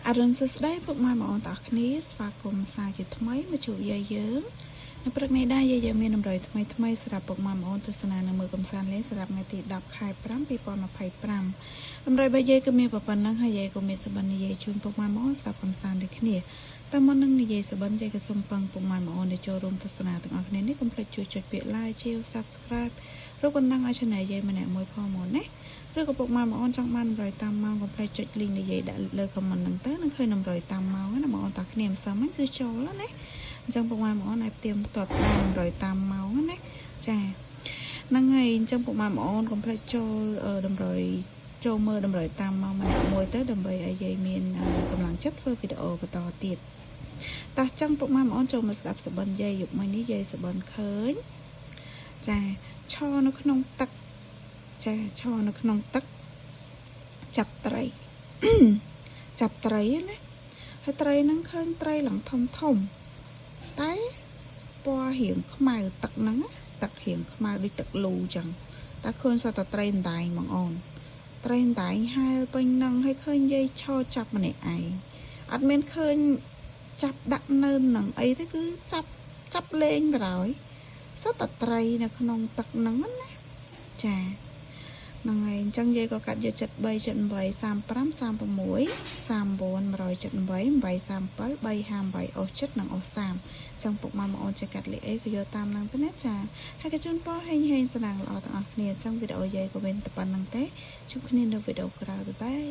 អរុនសួស្តីពុកម៉ែបងប្អូនទាំងអស់គ្នាស្វាគមន៍សាជាថ្មីមកជួបយាយយើងនៅព្រឹកនេះដែរយាយយើងមានតម្រុយថ្មីសម្រាប់ពុកម៉ែបងប្អូនទស្សនានៅមើលកំសាន្តលេងសម្រាប់ថ្ងៃទី10 ខែ 5 2025តម្រុយរបស់យាយគឺមានប៉ុណ្ណឹងហើយយាយក៏មានសបិននិយាយជូនពុកម៉ែបងប្អូនស្រាប់កំសាន្តដូចគ្នាតែមុននឹងនិយាយសបិនយាយក៏សូមពឹងពុកម៉ែបងប្អូនដែលចូលរួមទស្សនាទាំងអស់គ្នានេះកុំភ្លេចជួយចុចពាក្យ like ជា subscribe រូបបណ្ដឹងឲ្យ channel យាយម្នាក់មួយផងមកណាឬក៏ពុកម៉ែបងប្អូនចង់បានតម្រុយតាមម៉ោងកុំភ្លេចចុច link និយាយដាក់លើ comment ហ្នឹងទៅនឹងឃើញតម្រុយតាមម៉ោងណាបងប្អូនតាគ្នាមិនសមហ្នឹងគឺចូលណាអញ្ចឹងពុកម៉ែបងប្អូនឲ្យផ្ទៀងផ្ទាត់តាមតម្រុយតាមម៉ោងណាចាហ្នឹងហើយអញ្ចឹងពុកម៉ែបងប្អូនកុំភ្លេចចូលតម្រុយចូលមើលតម្រុយតាមម៉ោងម្នាក់មួយទៅដើម្បីឲ្យយាយមានកម្លាំងចិត្តធ្វើវីដេអូបន្តទៀតតោះចឹងពុកម៉ែបងប្អូនចូលមកស្ដាប់សបិនយាយយប់មិញនេះយាយសបិនឃើញចាឈរនៅក្នុងទឹកចាឈរនៅក្នុងទឹកចាប់ត្រី ចាប់ត្រីណាហើយត្រីហ្នឹងឃើញត្រីឡើងធំតែពណ៌រៀងខ្មៅទឹកហ្នឹងទឹករៀងខ្មៅដូចទឹកលូចឹងតែឃើញសត្វត្រីអណ្ដែងបងអូនត្រីអណ្ដែងហែលពេញហ្នឹងហើយឃើញយាយឈរចាប់ម្នាក់ឯងអត់មានឃើញចាប់ដាក់នៅនឹងអីទេគឺចាប់លេងបណ្ដោយសត្វត្រីនៅក្នុងទឹកហ្នឹងណាចាហ្នឹងហើយអញ្ចឹងយាយក៏កាត់យក73 78 35 36 39 178 837 358អូសចិត្តនិងអូស30អញ្ចឹងពុកម៉ែបងប្អូនចេះកាត់លេខអីក៏យកតាមហ្នឹងទៅណាចាហើយក៏ជូនពរហេងស្នាងល្អទាំងអស់គ្នាអញ្ចឹងវីដេអូយាយក៏មានតែប៉ុណ្្នឹងទេជួបគ្នានៅវីដេអូក្រោយបាយ